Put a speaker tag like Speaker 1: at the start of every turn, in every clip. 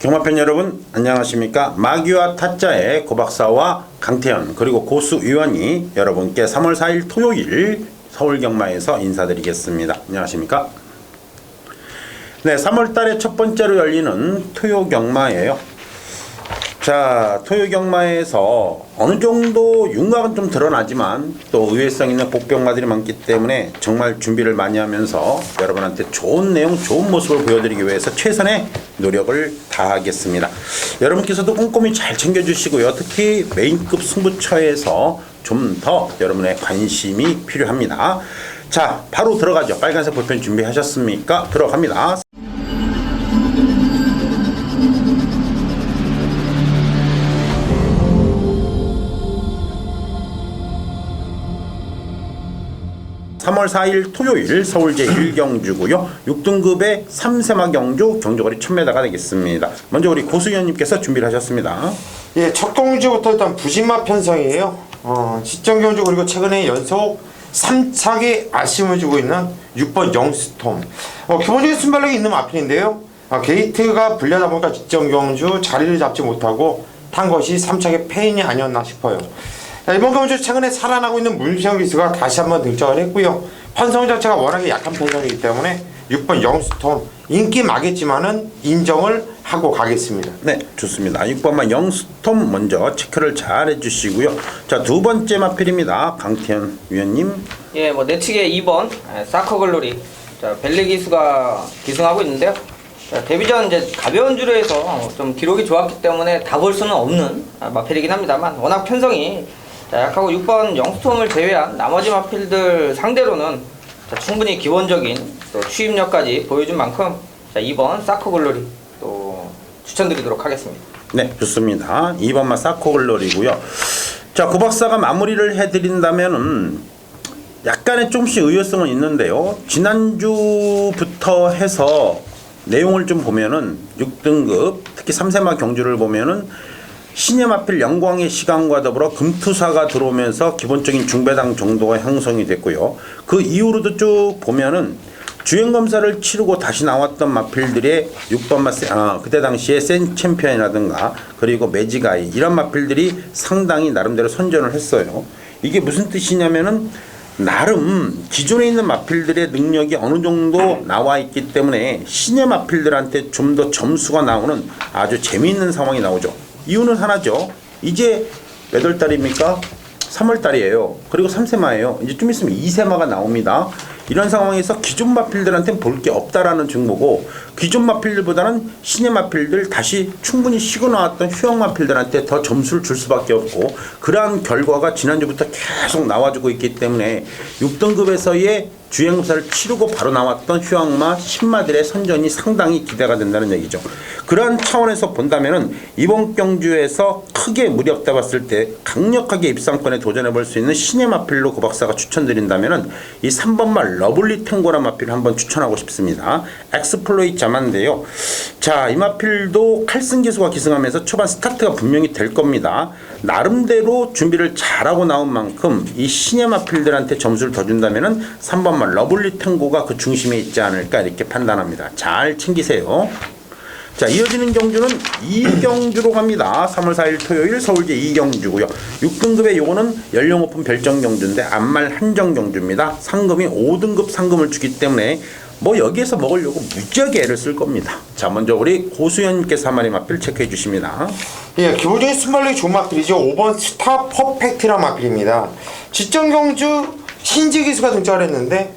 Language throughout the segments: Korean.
Speaker 1: 경마팬 여러분 안녕하십니까. 마귀와 타짜의 고박사와 강태현 그리고 고수위원이 여러분께 3월 4일 토요일 서울경마에서 인사드리겠습니다. 안녕하십니까. 네, 3월달에 첫 번째로 열리는 토요경마예요. 자, 토요경마에서 어느 정도 윤곽은 좀 드러나지만 또 의외성 있는 복경마들이 많기 때문에 정말 준비를 많이 하면서 여러분한테 좋은 내용, 좋은 모습을 보여드리기 위해서 최선의 노력을 다하겠습니다. 여러분께서도 꼼꼼히 잘 챙겨주시고요. 특히 메인급 승부처에서 좀 더 여러분의 관심이 필요합니다. 자, 바로 들어가죠. 빨간색 볼펜 준비하셨습니까? 들어갑니다. (3월 4일) 토요일 서울 제1경주고요. 6등급의 3세마 경주 경주거리 1000m가 되겠습니다. 먼저 우리 고수위원님께서 준비를 하셨습니다.
Speaker 2: 예, 첫 경주부터 일단 부진마 편성이에요. 시점 경주 그리고 최근에 연속 3차게 아쉬움을 주고 있는 6번 영스톰. 기본적인 순발력이 있는 마필인데요. 게이트가 불리하다 보니까 직전 경주 자리를 잡지 못하고 탄 것이 3차게 패인이 아니었나 싶어요. 이번 경주 최근에 살아나고 있는 문시영 기수가 다시 한번 등장을 했고요. 편성 자체가 워낙에 약한 편성이기 때문에 6번 영스톰 인기 마겠지만은 인정을 하고 가겠습니다.
Speaker 1: 네, 좋습니다. 6번만 영스톰 먼저 체크를 잘 해주시고요. 자, 두 번째 마필입니다. 강태현 위원님.
Speaker 3: 예, 뭐 내측에 2번 사커글로리. 자, 벨리 기수가 기승하고 있는데요. 자, 데뷔전 이제 가벼운 주로 해서 좀 기록이 좋았기 때문에 다 볼 수는 없는 마필이긴 합니다만 워낙 편성이 약하고 6번 영스톰을 제외한 나머지 마필들 상대로는 충분히 기본적인 또 추임력까지 보여준 만큼 2번 사커글로리 또 추천드리도록 하겠습니다.
Speaker 1: 네, 좋습니다. 2번만 사커글로리고요. 자, 고박사가 마무리를 해드린다면은 약간의 조금씩 의외성은 있는데요. 지난주부터 해서 내용을 좀 보면은 6등급 특히 3세마 경주를 보면은 신의 마필 영광의 시간과 더불어 금투사가 들어오면서 기본적인 중배당 정도가 형성이 됐고요. 그 이후로도 쭉 보면은 주행검사를 치르고 다시 나왔던 마필들의 6번 그때 당시에 센 챔피언이라든가 그리고 매직아이 이런 마필들이 상당히 나름대로 선전을 했어요. 이게 무슨 뜻이냐면은 나름 기존에 있는 마필들의 능력이 어느 정도 나와 있기 때문에 신의 마필들한테 좀 더 점수가 나오는 아주 재미있는 상황이 나오죠. 이유는 하나죠. 이제 몇 월 달입니까? 3월 달이에요. 그리고 3세마예요. 이제 좀 있으면 2세마가 나옵니다. 이런 상황에서 기존 마필들한테는 볼 게 없다라는 증거고 기존 마필들보다는 신의 마필들 다시 충분히 쉬고 나왔던 휴양 마필들한테 더 점수를 줄 수밖에 없고 그러한 결과가 지난주부터 계속 나와주고 있기 때문에 6등급에서의 주행검사를 치르고 바로 나왔던 휴양마 10마들의 선전이 상당히 기대가 된다는 얘기죠. 그러한 차원에서 본다면은 이번 경주에서 크게 무리 없다 봤을 때 강력하게 입상권에 도전해 볼 수 있는 신의 마필로 고박사가 추천드린다면은 이 3번말 러블리 탱고라 마필을 한번 추천하고 싶습니다. 엑스플로이 자만인데요. 자, 이 마필도 칼슨 기수가 기승하면서 초반 스타트가 분명히 될 겁니다. 나름대로 준비를 잘하고 나온 만큼 이 신의 마필들한테 점수를 더 준다면은 3번말 러블리 탱고가 그 중심에 있지 않을까 이렇게 판단합니다. 잘 챙기세요. 자, 이어지는 경주는 2경주로 갑니다. 3월 4일 토요일 서울제 2경주고요. 6등급의 요거는 연령 오픈 별정 경주인데 암말 한정 경주입니다. 상금이 5등급 상금을 주기 때문에 뭐 여기에서 먹으려고 무지하게 애를 쓸 겁니다. 자, 먼저 우리 고수연님께서 한 마리 마필 체크해 주십니다.
Speaker 2: 예, 기본적인 순발력이 좋은 마필이죠. 5번 스타 퍼펙트란 마필입니다. 직전 경주 신지 기수가 등장을 했는데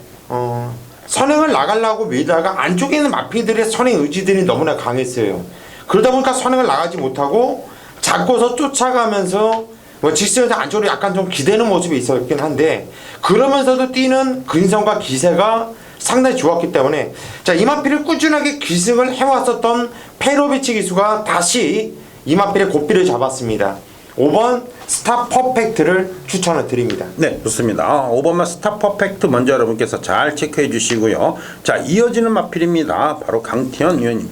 Speaker 2: 선행을 나가려고 밀다가 안쪽에 있는 마필들의 선행 의지들이 너무나 강했어요. 그러다 보니까 선행을 나가지 못하고 잡고서 쫓아가면서 직선에서 안쪽으로 약간 좀 기대는 모습이 있었긴 한데 그러면서도 뛰는 근성과 기세가 상당히 좋았기 때문에 자, 이 마필을 꾸준하게 기승을 해왔었던 페로비치 기수가 다시 이 마필의 고삐를 잡았습니다. 5번 스타 퍼펙트를 추천을 드립니다.
Speaker 1: 네, 좋습니다. 5번만 스타 퍼펙트 먼저 여러분께서 잘 체크해 주시고요. 자, 이어지는 마필입니다. 바로 강태현 위원님.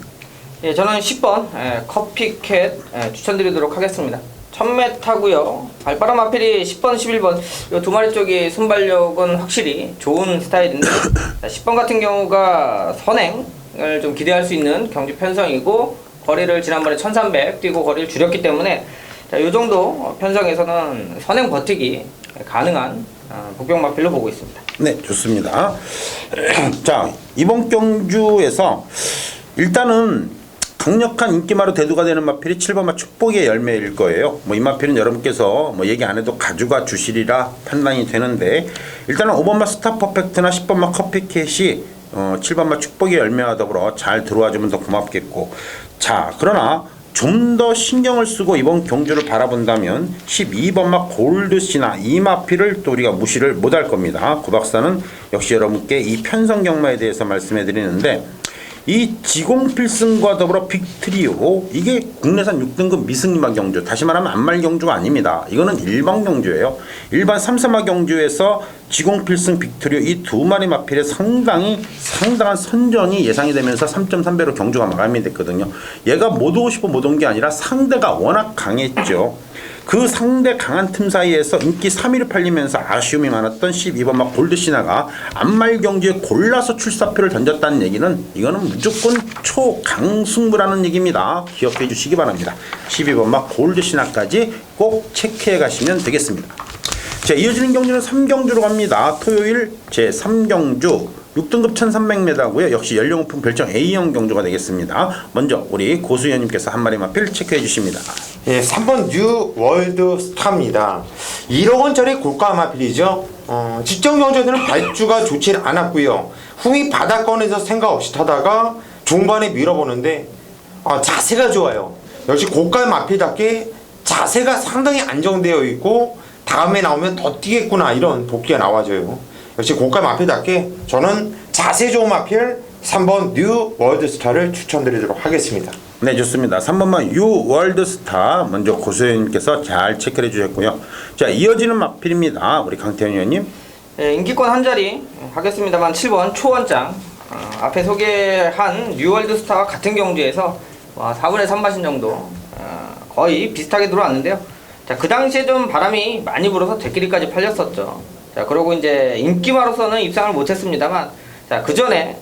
Speaker 3: 예, 저는 10번 커피캣 추천드리도록 하겠습니다. 1000m고요. 발빠른 마필이 10번, 11번 이 두 마리 쪽이 순발력은 확실히 좋은 스타일인데 10번 같은 경우가 선행을 좀 기대할 수 있는 경주 편성이고 거리를 지난번에 1300 뛰고 거리를 줄였기 때문에 자, 이 정도 편성에서는 선행 버티기 가능한 복병 마필로 보고 있습니다.
Speaker 1: 네, 좋습니다. 자, 이번 경주에서 일단은 강력한 인기마로 대두가 되는 마필이 7번마 축복의 열매일 거예요. 뭐 이 마필은 여러분께서 뭐 얘기 안 해도 가져가 주시리라 판단이 되는데, 일단은 5번마 스타 퍼펙트나 10번마 커피캣이 7번마 축복의 열매와 더불어 잘 들어와 주면 더 고맙겠고, 자, 그러나 좀 더 신경을 쓰고 이번 경주를 바라본다면 12번마 골드시나 이 마필을 또 우리가 무시를 못할 겁니다. 구 박사는 역시 여러분께 이 편성경마에 대해서 말씀해 드리는데, 이 지공필승과 더불어 빅트리오, 이게 국내산 6등급 미승리마 경주, 다시 말하면 안말 경주가 아닙니다. 이거는 일반 경주예요. 일반 3사마 경주에서 지공필승, 빅트리오 이 두 마리 마필에 상당한 선전이 예상이 되면서 3.3배로 경주가 마감이 됐거든요. 얘가 못 오고 싶어 못 온 게 아니라 상대가 워낙 강했죠. 그 상대 강한 틈 사이에서 인기 3위를 팔리면서 아쉬움이 많았던 12번마 골드시나가 안말 경주에 골라서 출사표를 던졌다는 얘기는, 이거는 무조건 초강승부라는 얘기입니다. 기억해 주시기 바랍니다. 12번마 골드시나까지 꼭 체크해 가시면 되겠습니다. 자, 이어지는 경주는 3경주로 갑니다. 토요일 제3경주 6등급 1300m고요. 역시 연령오픈 별정 A형 경주가 되겠습니다. 먼저 우리 고수연님께서 한 마리 마필 체크해 주십니다.
Speaker 2: 예, 3번 뉴 월드 스타입니다. 1억 원짜리 고가 마필이죠. 직전 경주에는 발주가 좋지 않았고요. 후미 바닥권에서 생각 없이 타다가 중반에 밀어보는데 자세가 좋아요. 역시 고가 마필답게 자세가 상당히 안정되어 있고 다음에 나오면 더 뛰겠구나 이런 복귀가 나와줘요. 역시 고가 마필답게 저는 자세 좋은 마필 3번 뉴 월드스타를 추천드리도록 하겠습니다.
Speaker 1: 네, 좋습니다. 3번만 뉴 월드스타 먼저 고수연님께서 잘 체크해 주셨고요. 자, 이어지는 마필입니다. 우리 강태현 의원님.
Speaker 3: 예, 인기권 한 자리 하겠습니다만 7번 초원장 앞에 소개한 뉴월드스타와 같은 경주에서 4분의 3마신 정도 거의 비슷하게 들어왔는데요. 자, 그 당시에 좀 바람이 많이 불어서 대끼리까지 팔렸었죠. 자, 그리고 이제 인기마로서는 입상을 못했습니다만, 자, 그 전에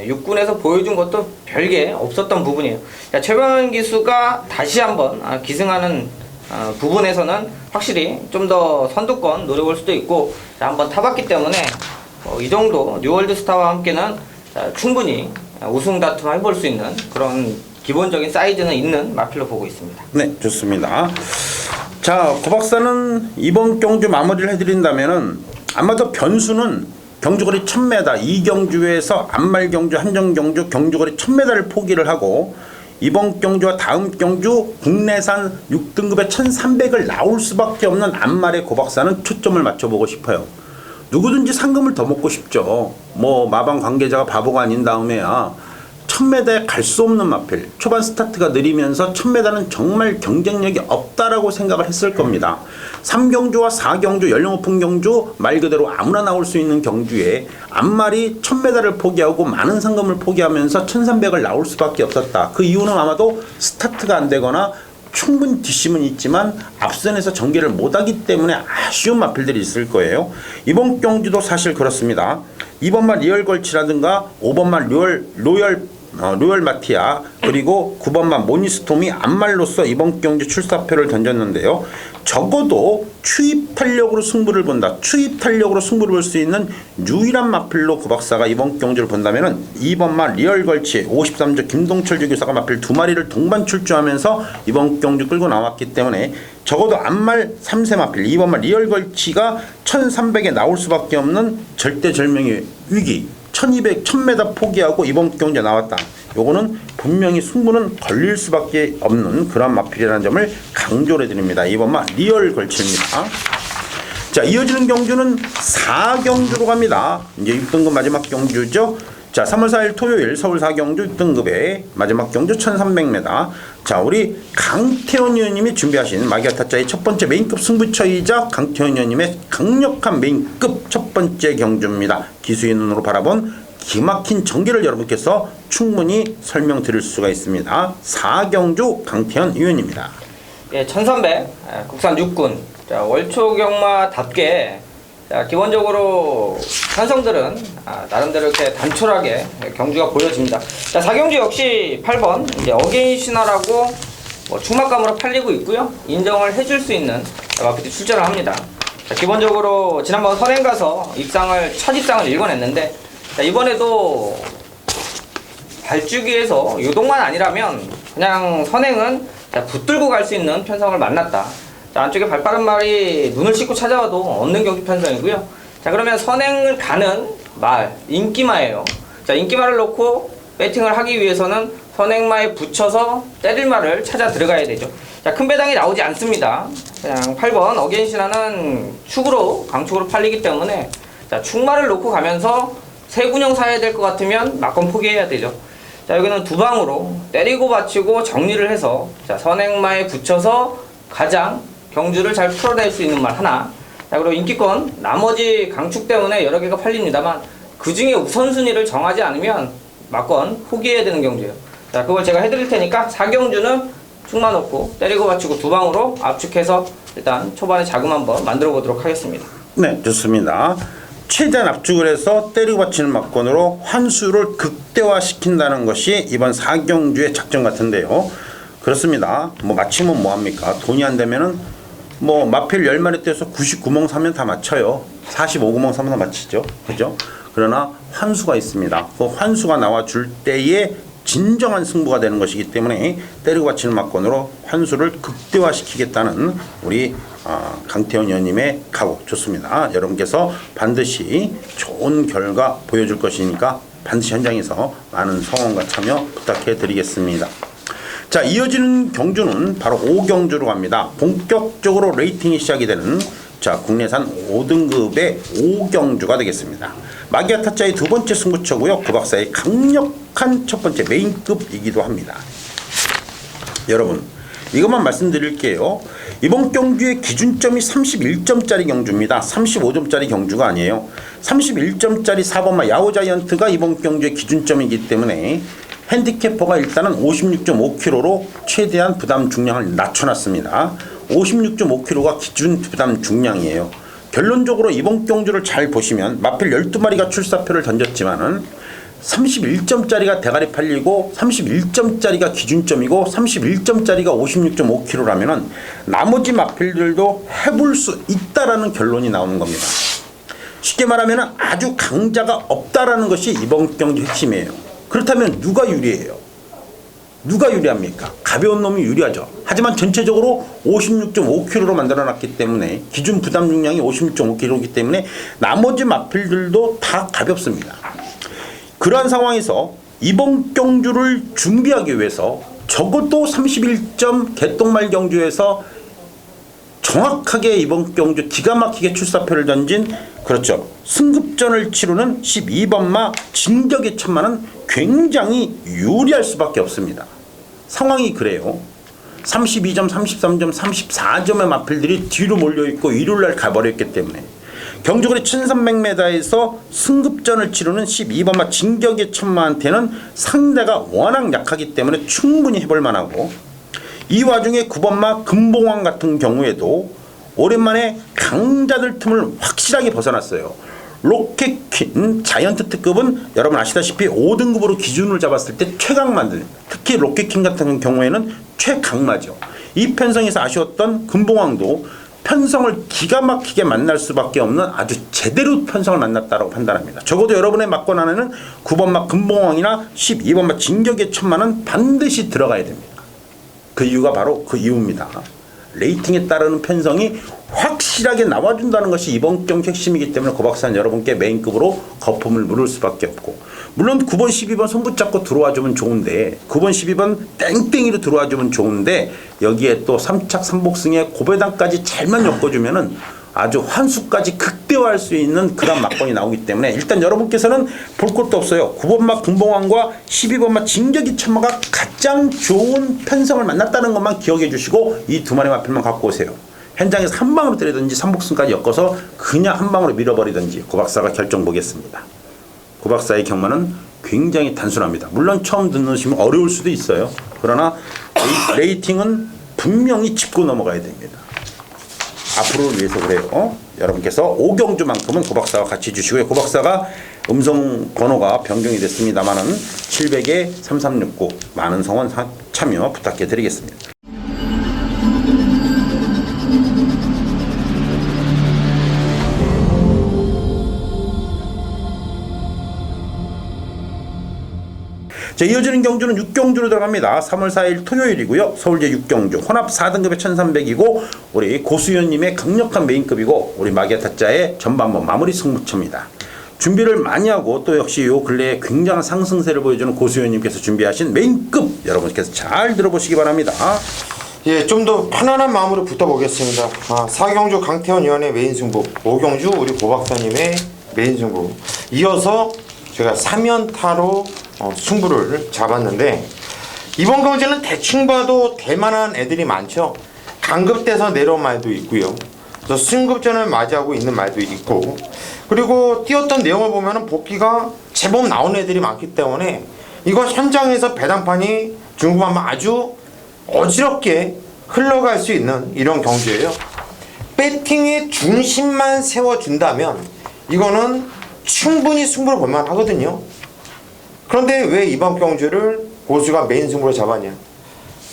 Speaker 3: 육군에서 보여준 것도 별게 없었던 부분이에요. 자, 최병현 기수가 다시 한번 기승하는 부분에서는 확실히 좀 더 선두권 노려볼 수도 있고, 자, 한번 타봤기 때문에 이 정도 뉴월드스타와 함께는 충분히 우승 다툼 해볼 수 있는 그런 기본적인 사이즈는 있는 마필로 보고 있습니다.
Speaker 1: 네, 좋습니다. 자, 고 박사는 이번 경주 마무리를 해드린다면은 아마도 변수는 경주거리 1000m, 이 경주에서 안말 경주, 한정 경주, 경주거리 1000m를 포기를 하고 이번 경주와 다음 경주 국내산 6등급의 1300을 나올 수밖에 없는 안말에 고 박사는 초점을 맞춰보고 싶어요. 누구든지 상금을 더 먹고 싶죠. 뭐 마방 관계자가 바보가 아닌 다음에야 1000m에 갈 수 없는 마필, 초반 스타트가 느리면서 1000m는 정말 경쟁력이 없다라고 생각을 했을 겁니다. 3경주와 4경주 연령 오픈 경주 말 그대로 아무나 나올 수 있는 경주에 안말이 1000m를 포기하고 많은 상금을 포기하면서 1300을 나올 수밖에 없었다. 그 이유는 아마도 스타트가 안 되거나 충분히 뒷심은 있지만 앞선에서 전개를 못하기 때문에 아쉬운 마필들이 있을 거예요. 이번 경주도 사실 그렇습니다. 2번만 리얼 걸치라든가 5번만 로열 마티아 그리고 9번만 모니스톰이 안말로서 이번 경주 출사표를 던졌는데요. 적어도 추입 탄력으로 승부를 본다. 추입 탄력으로 승부를 볼 수 있는 유일한 마필로 구 박사가 이번 경주를 본다면은 2번만 리얼 걸치 53주 김동철 주교사가 마필 두 마리를 동반 출주하면서 이번 경주 끌고 나왔기 때문에 적어도 안말 3세 마필 2번만 리얼 걸치가 1300에 나올 수밖에 없는 절대절명의 위기 1200, 1000m 포기하고 이번 경주에 나왔다. 요거는 분명히 승부는 걸릴 수밖에 없는 그런 마필이라는 점을 강조를 해드립니다. 이번만 리얼 걸치입니다. 자, 이어지는 경주는 4경주로 갑니다. 이제 6등급 마지막 경주죠. 자, 3월 4일 토요일 서울 4경주 6등급의 마지막 경주 1300m. 자, 우리 강태원 의원님이 준비하신 마기아타짜의 첫 번째 메인급 승부처이자 강태원 의원님의 강력한 메인급 첫 번째 경주입니다. 기수의 눈으로 바라본 기막힌 전개를 여러분께서 충분히 설명드릴 수가 있습니다. 4경주 강태현 의원입니다.
Speaker 3: 예, 1300 국산 육군. 자, 월초경마답게 자, 기본적으로 편성들은 나름대로 이렇게 단촐하게 경주가 보여집니다. 자, 4경주 역시 8번 이제 어게인 신화라고 뭐 충막감으로 팔리고 있고요. 인정을 해줄 수 있는 마필이 출전을 합니다. 자, 기본적으로 지난번 선행 가서 첫 입상을 읽어냈는데, 자, 이번에도 발주기에서 요동만 아니라면 그냥 선행은 붙들고 갈 수 있는 편성을 만났다. 자, 안쪽에 발빠른 말이 눈을 씻고 찾아와도 없는 경기 편성이고요. 자, 그러면 선행을 가는 말, 인기마예요. 자, 인기마를 놓고 배팅을 하기 위해서는 선행마에 붙여서 때릴 말을 찾아 들어가야 되죠. 자, 큰 배당이 나오지 않습니다. 그냥 8번 어게인 신화는 축으로, 강축으로 팔리기 때문에 자, 축마를 놓고 가면서 세군형 사야 될 것 같으면 막건 포기해야 되죠. 자, 여기는 두 방으로 때리고 받치고 정리를 해서 자, 선행마에 붙여서 가장 경주를 잘 풀어낼 수 있는 말 하나. 자, 그리고 인기권 나머지 강축 때문에 여러 개가 팔립니다만 그 중에 우선순위를 정하지 않으면 막건 포기해야 되는 경주예요. 자, 그걸 제가 해드릴 테니까 4경주는 축마 놓고 때리고 받치고 두 방으로 압축해서 일단 초반에 자금 한번 만들어 보도록 하겠습니다.
Speaker 1: 네, 좋습니다. 최대한 압축을 해서 때리고 받치는 막건으로 환수를 극대화시킨다는 것이 이번 4경주의 작전 같은데요. 그렇습니다. 뭐 맞히면 뭐합니까? 돈이 안 되면은 뭐 마필 10마리 떼서 99멍 사면 다 맞춰요. 45구멍 사면 다 맞히죠. 그죠? 그러나 환수가 있습니다. 그 환수가 나와줄 때에 진정한 승부가 되는 것이기 때문에 때리고 받치는 막건으로 환수를 극대화시키겠다는 우리 강태원 의원님의 각오 좋습니다. 여러분께서 반드시 좋은 결과 보여줄 것이니까 반드시 현장에서 많은 성원과 참여 부탁해 드리겠습니다. 자, 이어지는 경주는 바로 5경주로 갑니다. 본격적으로 레이팅이 시작이 되는 자, 국내산 5등급의 5경주가 되겠습니다. 마기아 타짜의 두 번째 승부처고요. 그 박사의 강력한 첫 번째 메인급이기도 합니다. 여러분, 이것만 말씀드릴게요. 이번 경주의 기준점이 31점짜리 경주입니다. 35점짜리 경주가 아니에요. 31점짜리 4번마 야오자이언트가 이번 경주의 기준점이기 때문에 핸디캐퍼가 일단은 56.5kg로 최대한 부담 중량을 낮춰놨습니다. 56.5kg가 기준 부담 중량이에요. 결론적으로 이번 경주를 잘 보시면 마필 12마리가 출사표를 던졌지만은 31점짜리가 대가리 팔리고 31점짜리가 기준점이고 31점짜리가 56.5kg라면은 나머지 마필들도 해볼 수 있다라는 결론이 나오는 겁니다. 쉽게 말하면 아주 강자가 없다라는 것이 이번 경주 핵심이에요. 그렇다면 누가 유리해요? 누가 유리합니까? 가벼운 놈이 유리하죠. 하지만 전체적으로 56.5kg로 만들어놨기 때문에 기준 부담 중량이 56.5kg이기 때문에 나머지 마필들도 다 가볍습니다. 그러한 상황에서 이번 경주를 준비하기 위해서 적어도 31점 개똥말 경주에서 정확하게 이번 경주 기가 막히게 출사표를 던진 그렇죠. 승급전을 치르는 12번마 진격의 천마는 굉장히 유리할 수밖에 없습니다. 상황이 그래요. 32점, 33점, 34점의 마필들이 뒤로 몰려있고 일요일날 가버렸기 때문에 경주거리 1300m에서 승급전을 치르는 12번마 진격의 천마한테는 상대가 워낙 약하기 때문에 충분히 해볼 만하고 이 와중에 9번마 금봉왕 같은 경우에도 오랜만에 강자들 틈을 확실하게 벗어났어요. 로켓퀸 자이언트 특급은 여러분 아시다시피 5등급으로 기준을 잡았을 때 최강마들, 특히 로켓퀸 같은 경우에는 최강마죠. 이 편성에서 아쉬웠던 금봉왕도 편성을 기가 막히게 만날 수밖에 없는 아주 제대로 편성을 만났다고 판단합니다. 적어도 여러분의 막권 안에는 9번마 금봉왕이나 12번마 진격의 천마는 반드시 들어가야 됩니다. 그 이유가 바로 그 이유입니다. 레이팅에 따르는 편성이 확실하게 나와준다는 것이 이번 경기 핵심이기 때문에 고박사는 여러분께 메인급으로 거품을 물을 수밖에 없고, 물론 9번 12번 손 붙잡고 들어와주면 좋은데 9번 12번 땡땡이로 들어와주면 좋은데 여기에 또 3착 3복승에 고배당까지 잘만 엮어주면은 아주 환수까지 극대화할 수 있는 그런 막건이 나오기 때문에 일단 여러분께서는 볼 것도 없어요. 9번마 금봉왕과 12번마 진격의 천마가 가장 좋은 편성을 만났다는 것만 기억해 주시고 이 두 마리 마필만 갖고 오세요. 현장에서 한 방으로 때리든지 3복승까지 엮어서 그냥 한 방으로 밀어버리든지 고박사가 결정 보겠습니다. 고박사의 경마는 굉장히 단순합니다. 물론 처음 듣시면 어려울 수도 있어요. 그러나 레이팅은 분명히 짚고 넘어가야 됩니다. 앞으로를 위해서 그래요. 여러분께서 5경주만큼은 고박사와 같이 주시고요. 고박사가 음성 번호가 변경이 됐습니다만은 700에 3369 많은 성원 참여 부탁해 드리겠습니다. 자, 이어지는 경주는 6경주로 들어갑니다. 3월 4일 토요일이고요. 서울제 6경주 혼합 4등급의 1300이고 우리 고수연님의 강력한 메인급이고 우리 마게타자의 전반번 마무리 승부처입니다. 준비를 많이 하고 또 역시 요 근래에 굉장한 상승세를 보여주는 고수연님께서 준비하신 메인급 여러분께서 잘 들어보시기 바랍니다.
Speaker 2: 예, 좀 더 편안한 마음으로 붙어보겠습니다. 4경주 강태원 위원의 메인 승부, 5경주 우리 고박사님의 메인 승부. 이어서 제가 3연타로 승부를 잡았는데 이번 경기는 대충 봐도 대만한 애들이 많죠. 강급돼서 내려온 말도 있고요. 또 승급전을 맞이하고 있는 말도 있고 그리고 뛰었던 내용을 보면은 복귀가 제법 나온 애들이 많기 때문에 이거 현장에서 배당판이 중국하면 아주 어지럽게 흘러갈 수 있는 이런 경주예요. 배팅의 중심만 세워준다면 이거는 충분히 승부를 볼만 하거든요. 그런데 왜 이번 경주를 고수가 메인 승부로 잡았냐?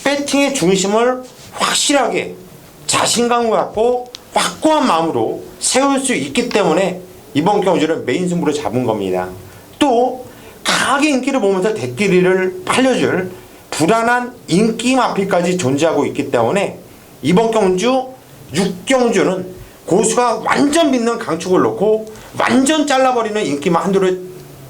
Speaker 2: 배팅의 중심을 확실하게 자신감을 갖고 확고한 마음으로 세울 수 있기 때문에 이번 경주를 메인 승부로 잡은 겁니다. 또 강하게 인기를 보면서 대끼리를 팔려줄 불안한 인기 마필까지 존재하고 있기 때문에 이번 경주 6경주는 고수가 완전 믿는 강축을 놓고 완전 잘라버리는 인기만 한도를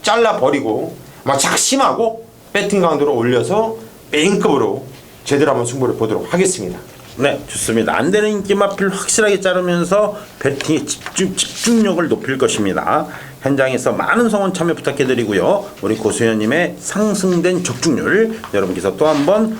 Speaker 2: 잘라버리고 막 작심하고 배팅 강도를 올려서 메인급으로 제대로 한번 승부를 보도록 하겠습니다.
Speaker 1: 네, 좋습니다. 안 되는 인기 마필 확실하게 자르면서 배팅의 집중력을 높일 것입니다. 현장에서 많은 성원 참여 부탁해드리고요. 우리 고수연님의 상승된 적중률 여러분께서 또 한번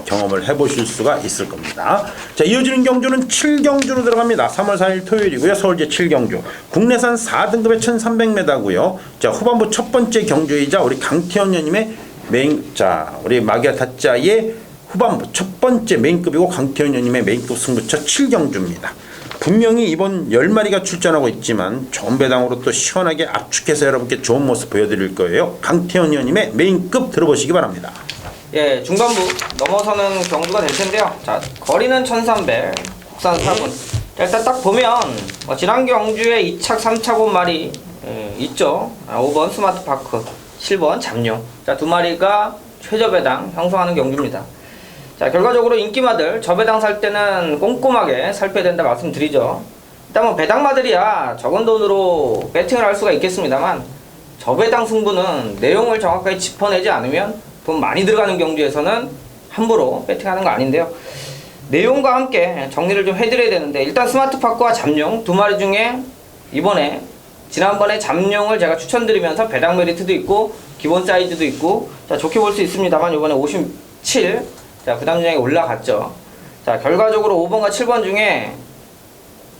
Speaker 1: 경험을 해보실 수가 있을 겁니다. 자, 이어지는 경주는 7경주로 들어갑니다. 3월 4일 토요일이고요. 서울제 7경주. 국내산 4등급의 1300m고요. 자, 후반부 첫 번째 경주이자 우리 강태현님의 메인, 자, 우리 마기아타짜의 후반부 첫 번째 메인급이고 강태현님의 메인급 승부처 7경주입니다. 분명히 이번 10마리가 출전하고 있지만 좋은 배당으로 또 시원하게 압축해서 여러분께 좋은 모습 보여드릴 거예요. 강태현 의원님의 메인급 들어보시기 바랍니다.
Speaker 3: 예, 중간부 넘어서는 경주가 될 텐데요. 자, 거리는 1300, 국산 4분. 일단 딱 보면 지난 경주에 2착, 3착 온 말이 있죠. 5번 스마트파크, 7번 잠룡. 자, 두 마리가 최저 배당 형성하는 경주입니다. 자, 결과적으로 인기마들 저배당 살 때는 꼼꼼하게 살펴야 된다 말씀드리죠. 일단 뭐 배당마들이야 적은 돈으로 배팅을 할 수가 있겠습니다만 저배당 승부는 내용을 정확하게 짚어내지 않으면 돈 많이 들어가는 경주에서는 함부로 배팅하는 거 아닌데요. 내용과 함께 정리를 좀 해드려야 되는데 일단 스마트파크와 잠룡 두 마리 중에 이번에 지난번에 잠룡을 제가 추천드리면서 배당 메리트도 있고 기본 사이즈도 있고 자, 좋게 볼 수 있습니다만 이번에 57 자, 그 다음 중에 올라갔죠. 자, 결과적으로 5번과 7번 중에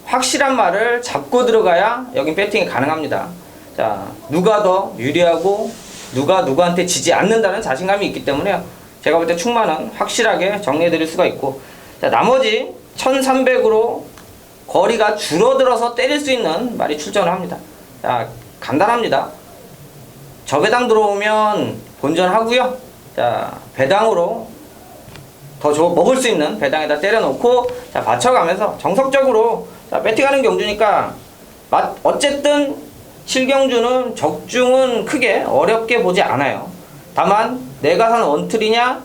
Speaker 3: 확실한 말을 잡고 들어가야 여긴 배팅이 가능합니다. 자, 누가 더 유리하고 누가 누구한테 지지 않는다는 자신감이 있기 때문에 제가 볼 때 충만은 확실하게 정리해 드릴 수가 있고 자, 나머지 1300으로 거리가 줄어들어서 때릴 수 있는 말이 출전을 합니다. 자, 간단합니다. 저배당 들어오면 본전하고요. 자, 배당으로 더 먹을 수 있는 배당에다 때려놓고 자, 받쳐가면서 정석적으로 자, 배팅하는 경주니까 어쨌든 7경주는 적중은 크게 어렵게 보지 않아요. 다만 내가 산 원틀이냐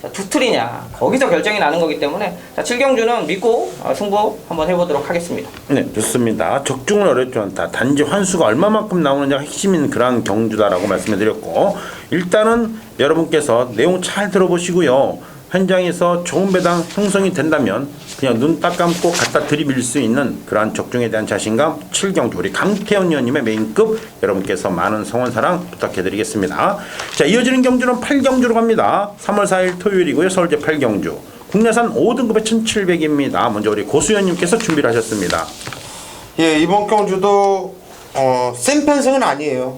Speaker 3: 자, 투틀이냐 거기서 결정이 나는 거기 때문에 자, 7경주는 믿고 승부 한번 해보도록 하겠습니다.
Speaker 1: 네, 좋습니다. 적중은 어렵지 않다. 단지 환수가 얼마만큼 나오느냐가 핵심인 그런 경주다라고 말씀해 드렸고 일단은 여러분께서 내용 잘 들어보시고요. 현장에서 좋은 배당 형성이 된다면 그냥 눈 딱 감고 갖다 들이밀 수 있는 그러한 적중에 대한 자신감 7경주 우리 강태현 의원님의 메인급 여러분께서 많은 성원사랑 부탁해드리겠습니다. 자, 이어지는 경주는 8경주로 갑니다. 3월 4일 토요일이고요. 서울제 8경주 국내산 5등급의 1700입니다. 먼저 우리 고수연님께서 준비를 하셨습니다.
Speaker 2: 예, 이번 경주도 센 편성은 아니에요.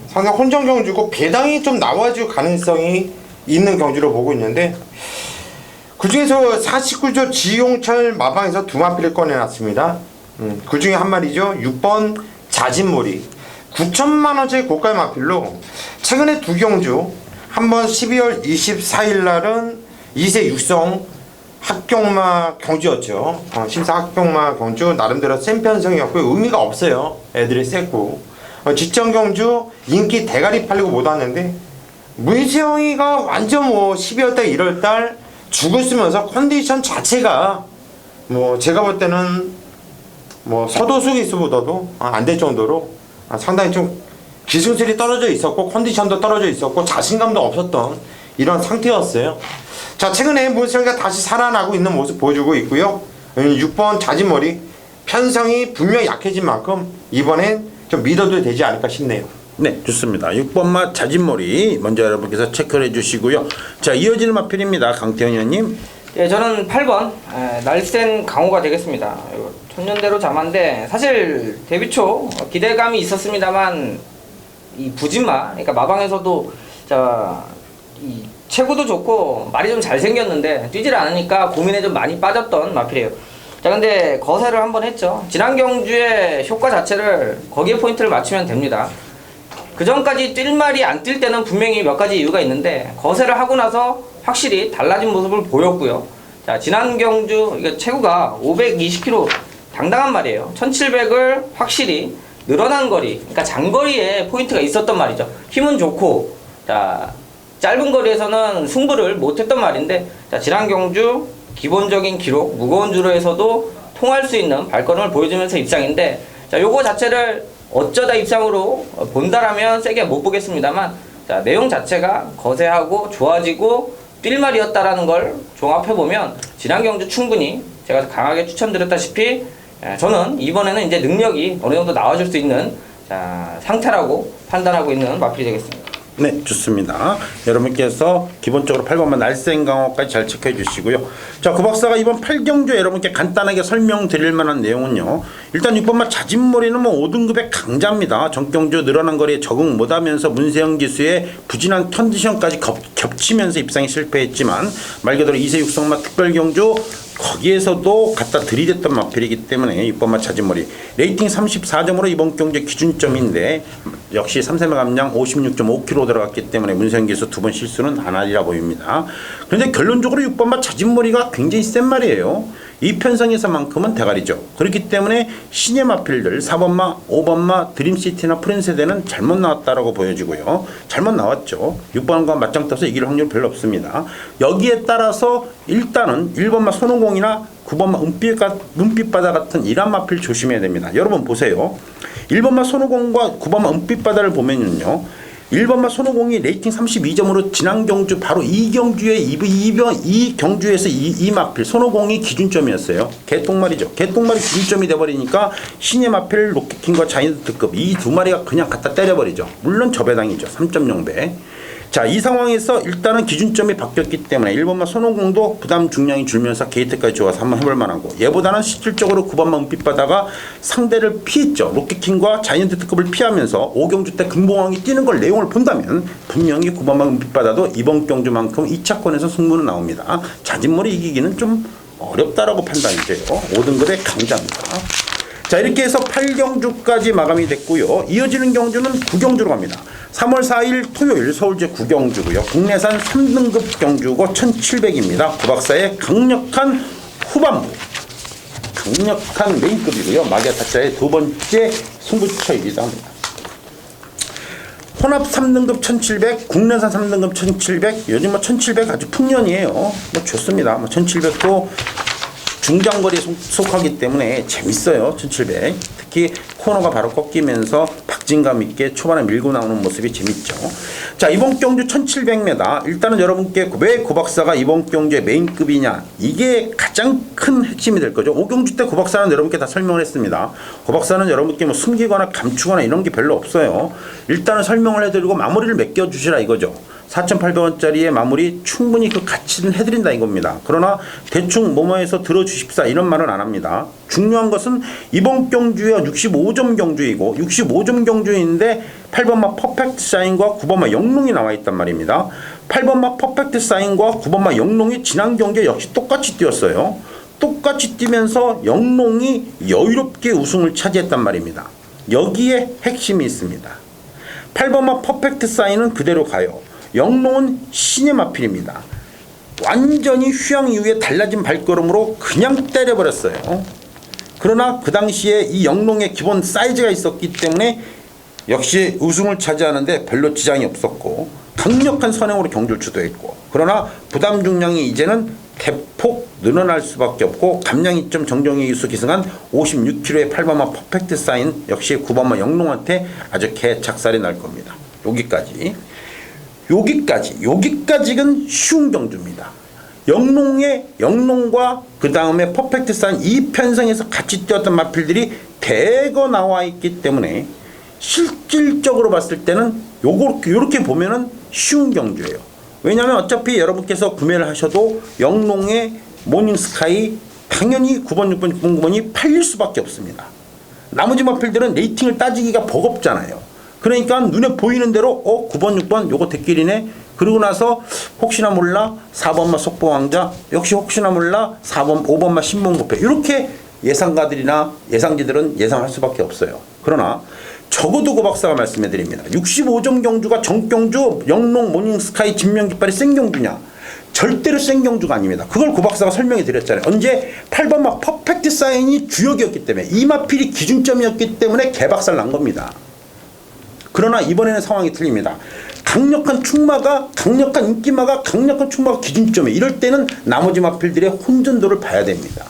Speaker 2: 상당히 혼전 경주고 배당이 좀 나와줄 가능성이 있는 경주로 보고 있는데 그 중에서 49조 지용철 마방에서 두 마필을 꺼내놨습니다. 그 중에 한 마리죠. 6번 자진몰이 9천만 원짜리 고가의 마필로 최근에 두 경주 한 번 12월 24일 날은 2세 육성 합경마 경주였죠. 심사 합경마 경주 나름대로 센 편성이었고 의미가 없어요. 애들이 셌고 지정 경주 인기 대가리 팔리고 못 왔는데 문세영이가 완전 뭐 12월달 1월달 죽을 쓰면서 컨디션 자체가 뭐 제가 볼 때는 뭐 서도수 기수보다도 안 될 정도로 상당히 좀 기술들이 떨어져 있었고 컨디션도 떨어져 있었고 자신감도 없었던 이런 상태였어요. 자, 최근에 문세영이가 다시 살아나고 있는 모습 보여주고 있고요. 6번 자진머리 편성이 분명히 약해진 만큼 이번엔 좀 믿어도 되지 않을까 싶네요.
Speaker 1: 네, 좋습니다. 6번마 자진몰이 먼저 여러분께서 체크를 해주시고요. 자, 이어지는 마필입니다. 강태현 의원님.
Speaker 3: 예, 저는 8번 날쌘 강호가 되겠습니다. 이거 천년대로 자만데 사실 데뷔 초 기대감이 있었습니다만 이 부진마, 그러니까 마방에서도 이 체구도 좋고 말이 좀 잘생겼는데 뛰질 않으니까 고민에 좀 많이 빠졌던 마필이에요. 자, 근데 거세를 한번 했죠. 지난 경주의 효과 자체를 거기에 포인트를 맞추면 됩니다. 그 전까지 뛸 말이 안 뛸 때는 분명히 몇 가지 이유가 있는데 거세를 하고 나서 확실히 달라진 모습을 보였고요. 자, 지난 경주 이게 체구가 520km 당당한 말이에요. 1700을 확실히 늘어난 거리, 그러니까 장거리에 포인트가 있었던 말이죠. 힘은 좋고, 자, 짧은 거리에서는 승부를 못했던 말인데, 자, 지난 경주 기본적인 기록, 무거운 주로에서도 통할 수 있는 발걸음을 보여주면서 입상인데, 자, 요거 자체를 어쩌다 입상으로 본다라면 세게 못 보겠습니다만, 자, 내용 자체가 거세하고 좋아지고 뛸 말이었다라는 걸 종합해보면 지난 경주 충분히 제가 강하게 추천드렸다시피 저는 이번에는 이제 능력이 어느 정도 나와줄 수 있는 상태라고 판단하고 있는 마필이 되겠습니다.
Speaker 1: 네, 좋습니다. 여러분께서 기본적으로 8번만 날쌘 강호까지 잘 체크해 주시고요. 자, 구 박사가 이번 8경주 여러분께 간단하게 설명드릴 만한 내용은요. 일단 6번만 자진몰이는 뭐 5등급의 강자입니다. 전경주 늘어난 거리에 적응 못하면서 문세영 기수의 부진한 컨디션까지 겹치면서 입상에 실패했지만 말 그대로 2세 육성마 특별경주 거기에서도 갖다 들이댔던 마필이기 때문에 6번마 자진몰이 레이팅 34점으로 이번 경주 기준점인데 역시 3세마 감량 56.5kg 들어갔기 때문에 문세영 기수 두 번 실수는 안 하리라 보입니다. 그런데 결론적으로 6번마 자진몰이가 굉장히 센 말이에요. 이 편성에서만큼은 대가리죠. 그렇기 때문에 신예 마필들 4번마, 5번마, 드림시티나 프린세대는 잘못 나왔다라고 보여지고요. 잘못 나왔죠. 6번과 맞짱 떠서 이길 확률 별로 없습니다. 여기에 따라서 일단은 1번마 손오공이나 9번마 은빛바다 같은 이란 마필 조심해야 됩니다. 여러분 보세요. 1번마 손오공과 9번마 은빛바다를 보면요. 1번마 손오공이 레이팅 32점으로 지난 경주 바로 이 경주에 이 경주에서 이 마필 손오공이 기준점이었어요. 개똥말이죠. 개똥말이 기준점이 돼버리니까 신예 마필 로켓킹과 자이언트급 이 두 마리가 그냥 갖다 때려버리죠. 물론 저배당이죠. 3.0배. 자, 이 상황에서 일단은 기준점이 바뀌었기 때문에 1번마 손오공도 부담 중량이 줄면서 게이트까지 좋아서 한번 해볼 만하고 얘보다는 실질적으로 9번마 은빛바다가 상대를 피했죠. 로켓킹과 자이언트 특급을 피하면서 5경주 때 금봉왕이 뛰는 걸 내용을 본다면 분명히 9번마 은빛바다도 이번 경주만큼 2차권에서 승부는 나옵니다. 자진몰이 이기기는 좀 어렵다라고 판단이 돼요. 5등급의 강자입니다. 자, 이렇게 해서 8경주까지 마감이 됐고요. 이어지는 경주는 9경주로 갑니다. 3월 4일 토요일 서울제 9경주고요. 국내산 3등급 경주고 1700입니다. 구 박사의 강력한 후반부, 강력한 메인급이고요. 마기아 타짜의 두 번째 승부처이기도 합니다. 혼합 3등급 1700, 국내산 3등급 1700, 요즘 뭐 1700 아주 풍년이에요. 뭐 좋습니다. 뭐 1700도 중장거리 속하기 때문에 재밌어요. 1700. 특히 코너가 바로 꺾이면서 박진감 있게 초반에 밀고 나오는 모습이 재밌죠. 자, 이번 경주 1700m 일단은 여러분께 왜 구박사가 이번 경주의 메인급이냐 이게 가장 큰 핵심이 될 거죠. 5경주 때 구박사는 여러분께 다 설명을 했습니다. 구박사는 여러분께 뭐 숨기거나 감추거나 이런 게 별로 없어요. 일단은 설명을 해드리고 마무리를 맡겨주시라 이거죠. 4,800원짜리의 마무리 충분히 그 가치는 해드린다 이겁니다. 그러나 대충 뭐뭐해서 들어주십사 이런 말은 안 합니다. 중요한 것은 이번 경주에 65점 경주이고 65점 경주인데 8번마 퍼펙트 사인과 9번마 영롱이 나와 있단 말입니다. 8번마 퍼펙트 사인과 9번마 영롱이 지난 경기에 역시 똑같이 뛰었어요. 똑같이 뛰면서 영롱이 여유롭게 우승을 차지했단 말입니다. 여기에 핵심이 있습니다. 8번마 퍼펙트 사인은 그대로 가요. 영롱은 신의 마필입니다. 완전히 휴양 이후에 달라진 발걸음으로 그냥 때려버렸어요. 그러나 그 당시에 이 영롱의 기본 사이즈가 있었기 때문에 역시 우승을 차지하는데 별로 지장이 없었고 강력한 선행으로 경주를 주도했고, 그러나 부담 중량이 이제는 대폭 늘어날 수밖에 없고 감량 2점 정정희 기수 기승한 56kg의 8번마 퍼펙트 사인 역시 9번마 영롱한테 아주 개착살이 날 겁니다. 여기까지는 쉬운 경주입니다. 영롱과 그 다음에 퍼펙트 사인 이 편성에서 같이 뛰었던 마필들이 대거 나와 있기 때문에 실질적으로 봤을 때는 요렇게 보면은 쉬운 경주예요. 왜냐하면 어차피 여러분께서 구매를 하셔도 영롱의 모닝스카이 당연히 9번, 6번, 6번, 9번이 팔릴 수밖에 없습니다. 나머지 마필들은 레이팅을 따지기가 버겁잖아요. 그러니까 눈에 보이는 대로 9번, 6번 요거 대길이네. 그리고 나서 혹시나 몰라 4번마 속보왕자, 역시 혹시나 몰라 4번, 5번마 신문부패, 이렇게 예상가들이나 예상지들은 예상할 수밖에 없어요. 그러나 적어도 고 박사가 말씀해 드립니다. 65점 경주가 정경주, 영롱, 모닝스카이, 진명깃발이 센 경주냐? 절대로 센 경주가 아닙니다. 그걸 고 박사가 설명해 드렸잖아요. 언제 8번마 퍼펙트 사인이 주역이었기 때문에, 이 마필이 기준점이었기 때문에 개박살 난 겁니다. 그러나 이번에는 상황이 틀립니다. 강력한 충마가, 강력한 인기마가, 강력한 충마가 기준점이에요. 이럴 때는 나머지 마필들의 혼전도를 봐야 됩니다.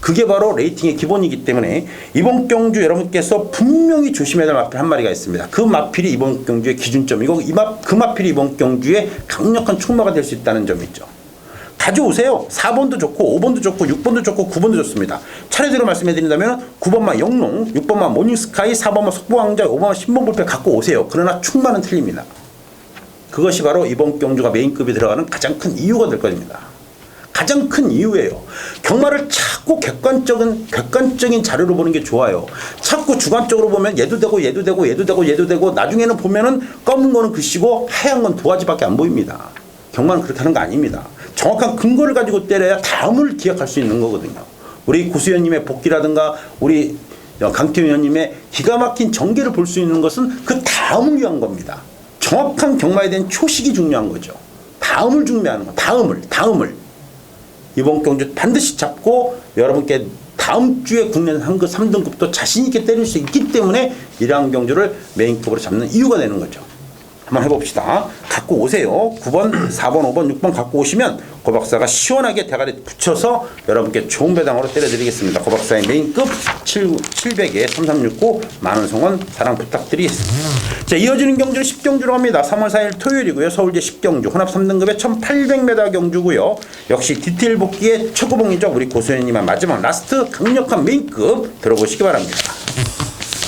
Speaker 1: 그게 바로 레이팅의 기본이기 때문에 이번 경주 여러분께서 분명히 조심해야 될 마필 한 마리가 있습니다. 그 마필이 이번 경주의 기준점이고 그 마필이 이번 경주의 강력한 충마가 될 수 있다는 점이죠. 가져오세요. 4번도 좋고 5번도 좋고 6번도 좋고 9번도 좋습니다. 차례대로 말씀해 드린다면 9번마 영롱, 6번마 모닝스카이, 4번마 속보왕자, 5번마 신봉불패 갖고 오세요. 그러나 충마는 틀립니다. 그것이 바로 이번 경주가 메인급이 들어가는 가장 큰 이유가 될 겁니다. 가장 큰 이유예요. 경마를 자꾸 객관적인 자료로 보는 게 좋아요. 자꾸 주관적으로 보면 얘도 되고 나중에는 보면은 검은 거는 글씨고 하얀 건 도화지밖에 안 보입니다. 경마는 그렇게 하는 거 아닙니다. 정확한 근거를 가지고 때려야 다음을 기억할 수 있는 거거든요. 우리 고수연님의 복귀라든가 우리 강태훈 의원님의 기가 막힌 전개를 볼 수 있는 것은 그 다음을 위한 겁니다. 정확한 경마에 대한 초식이 중요한 거죠. 다음을 중요하는 거. 다음을. 이번 경주 반드시 잡고 여러분께 다음 주에 국내 한급 3등급도 자신 있게 때릴 수 있기 때문에 이러한 경주를 메인급으로 잡는 이유가 되는 거죠. 한번 해봅시다. 갖고 오세요. 9번, 4번, 5번, 6번 갖고 오시면 고 박사가 시원하게 대가리 붙여서 여러분께 좋은 배당으로 때려드리겠습니다. 고 박사의 메인급 700에 3369 많은 성원 사랑 부탁드리겠습니다. 자, 이어지는 경주는 10경주로 합니다. 3월 4일 토요일이고요. 서울제 10경주 혼합 3등급의 1800m 경주고요. 역시 디테일 복귀의 최고봉이죠. 우리 고수연님의 마지막 라스트 강력한 메인급 들어보시기 바랍니다.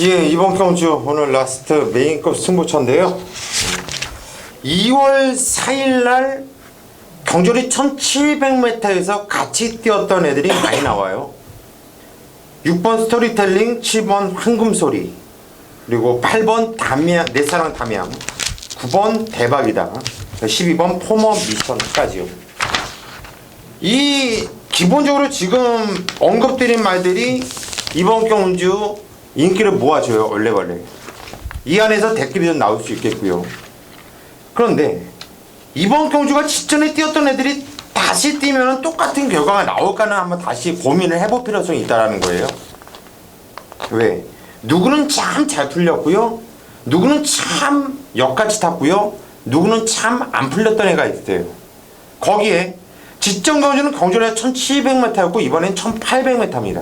Speaker 2: 예, 이번 경주 오늘 라스트 메인급 승부처인데요. 2월 4일 날 경주리 1700m에서 같이 뛰었던 애들이 많이 나와요. 6번 스토리텔링, 7번 황금소리, 그리고 8번 담양, 내사랑 담양, 9번 대박이다, 12번 포머 미션까지요. 이 기본적으로 지금 언급드린 말들이 이번 경주 인기를 모아줘요. 원래 이 안에서 댓글이 좀 나올 수 있겠고요. 그런데 이번 경주가 직전에 뛰었던 애들이 다시 뛰면 똑같은 결과가 나올까는 한번 다시 고민을 해볼 필요성이 있다는 거예요. 왜? 누구는 참 잘 풀렸고요, 누구는 참 역같이 탔고요, 누구는 참 안 풀렸던 애가 있어요. 거기에 직전 경주는 경주가 1700m였고 이번엔 1800m입니다.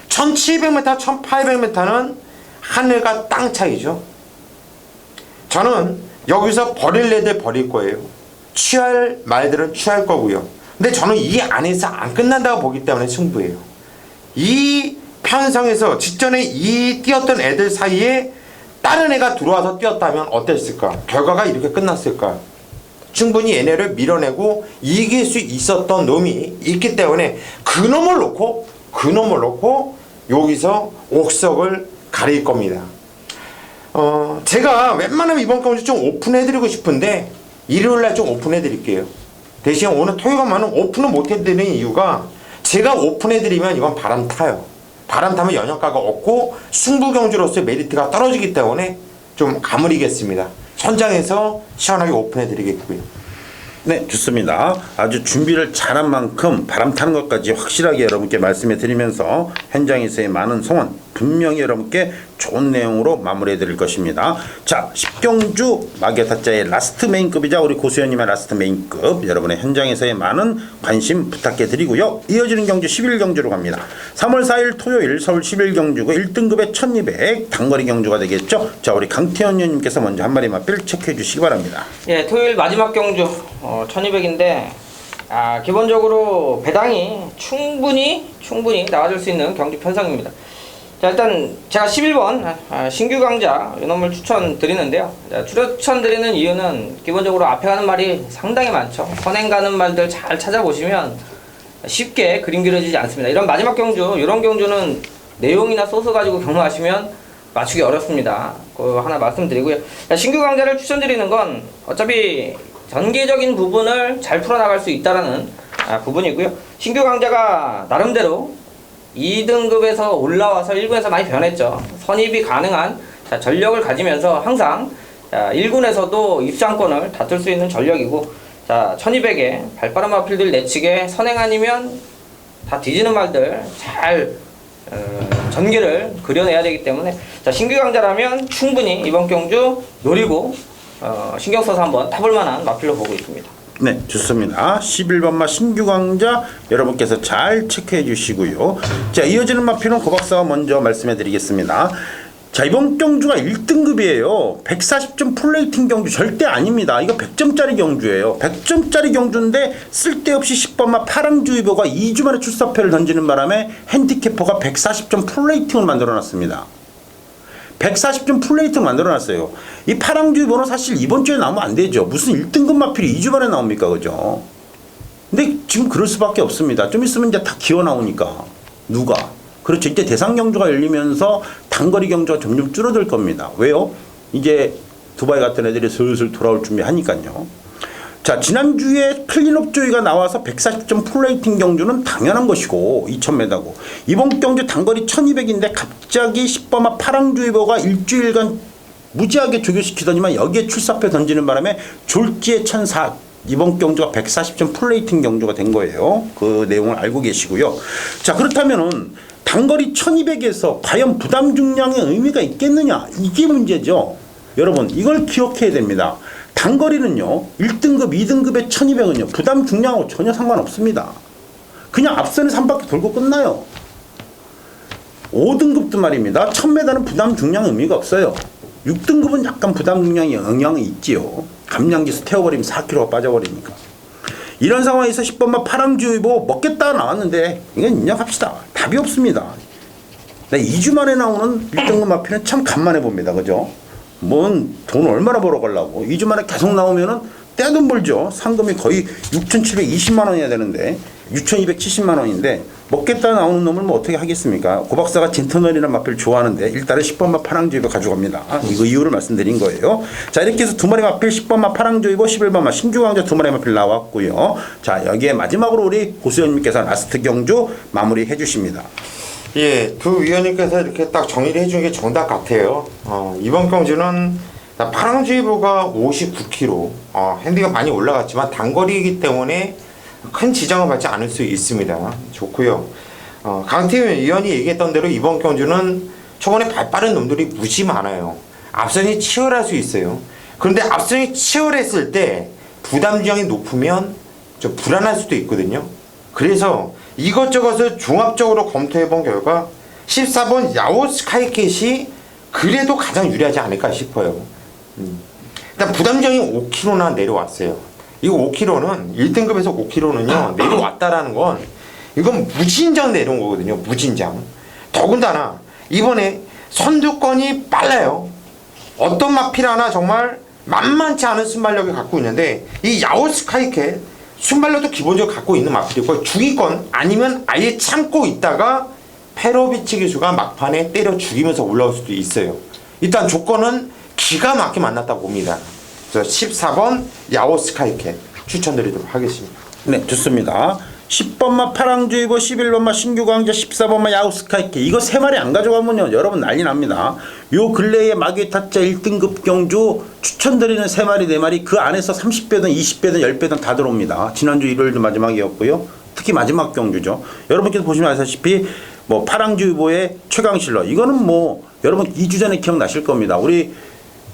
Speaker 2: 1700m, 1800m는 하늘과 땅 차이죠. 저는 여기서 버릴 애들 버릴 거예요. 취할 말들은 취할 거고요. 근데 저는 이 안에서 안 끝난다고 보기 때문에 승부예요. 이 편성에서 직전에 이 뛰었던 애들 사이에 다른 애가 들어와서 뛰었다면 어땠을까? 결과가 이렇게 끝났을까? 충분히 얘네를 밀어내고 이길 수 있었던 놈이 있기 때문에 그 놈을 놓고 여기서 옥석을 가릴 겁니다. 제가 웬만하면 이번 경주 좀 오픈해드리고 싶은데 일요일날 좀 오픈해드릴게요. 대신 오늘 토요일만은 오픈을 못해드리는 이유가 제가 오픈해드리면 이건 바람 타요. 바람 타면 연영가가 없고 승부 경주로서의 메리트가 떨어지기 때문에 좀 가무리겠습니다. 현장에서 시원하게 오픈해드리겠고요.
Speaker 1: 네, 좋습니다. 아주 준비를 잘한 만큼 바람 타는 것까지 확실하게 여러분께 말씀해 드리면서 현장에서의 많은 성원 분명히 여러분께 좋은 내용으로 마무리해 드릴 것입니다. 자, 10경주 마개타자의 라스트 메인급이자 우리 고수연님의 라스트 메인급 여러분의 현장에서의 많은 관심 부탁해 드리고요. 이어지는 경주 11경주로 갑니다. 3월 4일 토요일 서울 11경주고 1등급의 1200 단거리 경주가 되겠죠. 자, 우리 강태현 위원님께서 먼저 한 마리 맛bil 체크해 주시기 바랍니다.
Speaker 3: 예, 토요일 마지막 경주 1200인데 기본적으로 배당이 충분히 나와줄 수 있는 경주 편성입니다. 자, 일단 제가 11번 신규 강자 이놈을 추천드리는데요. 자, 추천드리는 이유는 기본적으로 앞에 가는 말이 상당히 많죠. 선행 가는 말들 잘 찾아보시면 쉽게 그림 그려지지 않습니다. 이런 마지막 경주, 이런 경주는 내용이나 소스 가지고 경로하시면 맞추기 어렵습니다. 그거 하나 말씀드리고요. 자, 신규 강자를 추천드리는 건 어차피 전개적인 부분을 잘 풀어나갈 수 있다는 부분이고요. 신규 강자가 나름대로 2등급에서 올라와서 1군에서 많이 변했죠. 선입이 가능한 전력을 가지면서 항상 1군에서도 입상권을 다툴 수 있는 전력이고, 자, 1200에 발빠른 마필들 내치게 선행 아니면 다 뒤지는 말들 잘 전개를 그려내야 되기 때문에, 자, 신규 강자라면 충분히 이번 경주 노리고 신경 써서 한번 타볼 만한 마필로 보고 있습니다.
Speaker 1: 네, 좋습니다. 11번마 신규 강자 여러분께서 잘 체크해 주시고요. 자, 이어지는 마필은 고박사가 먼저 말씀해 드리겠습니다. 자, 이번 경주가 1등급이에요. 140점 풀레이팅 경주 절대 아닙니다. 이거 100점짜리 경주예요. 100점짜리 경주인데 쓸데없이 10번마 파랑주의보가 2주 만에 출사표를 던지는 바람에 핸디캐퍼가 140점 풀레이팅을 만들어 놨습니다. 140점 풀레이팅을 만들어놨어요. 이 파랑주의보는 사실 이번 주에 나오면 안 되죠. 무슨 1등급 마필이 2주 만에 나옵니까, 그죠? 근데 지금 그럴 수밖에 없습니다. 좀 있으면 이제 다 기어 나오니까. 누가? 그렇죠. 이제 대상 경주가 열리면서 단거리 경주가 점점 줄어들 겁니다. 왜요? 이제 두바이 같은 애들이 슬슬 돌아올 준비하니까요. 자, 지난주에 클린업 조이가 나와서 140점 풀레이팅 경주는 당연한 것이고 2000m고 이번 경주 단거리 1200인데 갑자기 10번마 파랑주의보가 일주일간 무지하게 조교시키더니만 여기에 출사표 던지는 바람에 졸지에 1004 이번 경주가 140점 풀레이팅 경주가 된 거예요. 그 내용을 알고 계시고요. 자, 그렇다면은 단거리 1200에서 과연 부담 중량의 의미가 있겠느냐, 이게 문제죠. 여러분, 이걸 기억해야 됩니다. 단거리는요, 1등급, 2등급의 1200은요, 부담 중량하고 전혀 상관없습니다. 그냥 앞선에 3바퀴 돌고 끝나요. 5등급도 말입니다. 1000m는 부담 중량 의미가 없어요. 6등급은 약간 부담 중량에 영향이 있지요. 감량기수 태워버리면 4kg가 빠져버리니까. 이런 상황에서 10번만 파랑주의보 먹겠다 나왔는데, 이건 인정합시다. 답이 없습니다. 2주 만에 나오는 1등급 마필은 참 간만에 봅니다. 그죠? 뭔 돈 얼마나 벌어가려고 2주 만에 계속 나오면은 떼돈 벌죠. 상금이 거의 6,720만 원이야 되는데 6,270만 원인데 먹겠다 나오는 놈을 뭐 어떻게 하겠습니까? 고박사가 젠터널이라는 마필 좋아하는데 일단은 10번마 파랑주의보 가져갑니다. 이거 이유를 말씀드린 거예요. 자, 이렇게 해서 두 마리 마필 10번마 파랑주의보 11번마 신규강자 두 마리 마필 나왔고요. 자, 여기에 마지막으로 우리 고수연님께서 라스트 경주 마무리 해주십니다.
Speaker 2: 예, 두 위원님께서 이렇게 딱 정리를 해준 게 정답 같아요. 이번 경주는 파랑주의보가 59km, 핸디가 많이 올라갔지만 단거리이기 때문에 큰 지장을 받지 않을 수 있습니다. 좋고요. 강태현 위원이 얘기했던 대로 이번 경주는 초반에 발 빠른 놈들이 무지 많아요. 앞선이 치열할 수 있어요. 그런데 앞선이 치열했을 때 부담 지형이 높으면 좀 불안할 수도 있거든요. 그래서 이것저것을 종합적으로 검토해 본 결과 14번 야오 스카이캣이 그래도 가장 유리하지 않을까 싶어요. 일단 부담정이 5km나 내려왔어요. 이 5km는 1등급에서 5km는요 내려왔다라는 건 이건 무진장 내려온 거거든요. 무진장. 더군다나 이번에 선두권이 빨라요. 어떤 마필 하나 정말 만만치 않은 순발력을 갖고 있는데 이 야오 스카이캣 순발력도 기본적으로 갖고 있는 마필이고 중위권 아니면 아예 참고 있다가 페로비치 기수가 막판에 때려 죽이면서 올라올 수도 있어요. 일단 조건은 기가 막히게 만났다고 봅니다. 그래서 14번 야오 스카이캣 추천드리도록 하겠습니다.
Speaker 1: 네, 좋습니다. 10번마 파랑주의보, 11번마 신규광자, 14번마 야우스카이케 이거 세 마리 안 가져가면요 여러분 난리 납니다. 요 근래에 마귀의 타짜 1등급 경주 추천드리는 세 마리 네 마리 그 안에서 30배든 20배든 10배든 다 들어옵니다. 지난주 일요일도 마지막이었고요. 특히 마지막 경주죠. 여러분께서 보시면 아시다시피 뭐 파랑주의보의 최강실러 이거는 뭐 여러분 2주 전에 기억나실 겁니다. 우리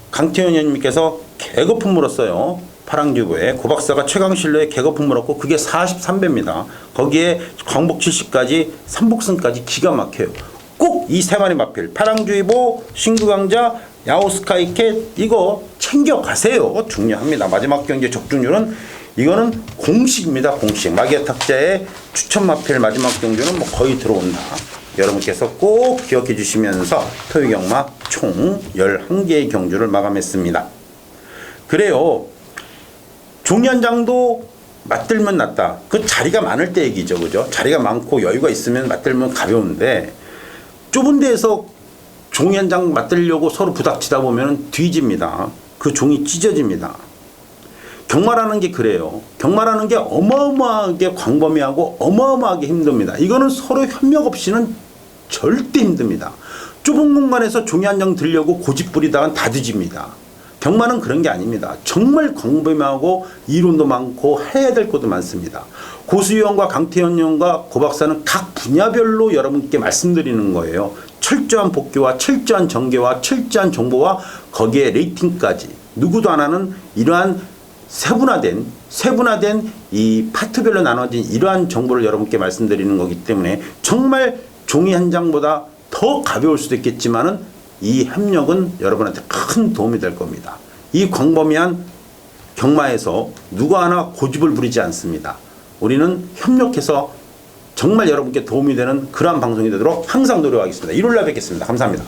Speaker 1: 강태현 의원님께서 개거품 물었어요. 파랑주의보에 고박사가 최강실러에 개거품 물었고 그게 43배입니다. 거기에 광복 70까지 삼복승까지 기가 막혀요. 꼭 이 세 마리 마필 파랑주의보, 신구강자, 야오스카이캣 이거 챙겨가세요. 중요합니다. 마지막 경기 적중률은 이거는 공식입니다. 공식. 마기의 탁자의 추천 마필 마지막 경주는 뭐 거의 들어온다. 여러분께서 꼭 기억해 주시면서 토요경마 총 11개의 경주를 마감했습니다. 그래요. 종연장도 맞들면 낫다. 그 자리가 많을 때 얘기죠. 그죠? 자리가 많고 여유가 있으면 맞들면 가벼운데 좁은 데에서 종연장 맞들려고 서로 부닥치다 보면 뒤집니다. 그 종이 찢어집니다. 경마라는 게 그래요. 경마라는 게 어마어마하게 광범위하고 어마어마하게 힘듭니다. 이거는 서로 협력 없이는 절대 힘듭니다. 좁은 공간에서 종이 한 장 들려고 고집 부리다간 다 뒤집니다. 경마는 그런 게 아닙니다. 정말 광범위하고 이론도 많고 해야 될 것도 많습니다. 고수위원과 강태현 의원과 고박사는 각 분야별로 여러분께 말씀드리는 거예요. 철저한 복귀와 철저한 전개와 철저한 정보와 거기에 레이팅까지 누구도 안 하는 이러한 세분화된 이 파트별로 나눠진 이러한 정보를 여러분께 말씀드리는 거기 때문에 정말 종이 한 장보다 더 가벼울 수도 있겠지만은 이 협력은 여러분한테 큰 도움이 될 겁니다. 이 광범위한 경마에서 누구 하나 고집을 부리지 않습니다. 우리는 협력해서 정말 여러분께 도움이 되는 그러한 방송이 되도록 항상 노력하겠습니다. 일요일 날 뵙겠습니다. 감사합니다.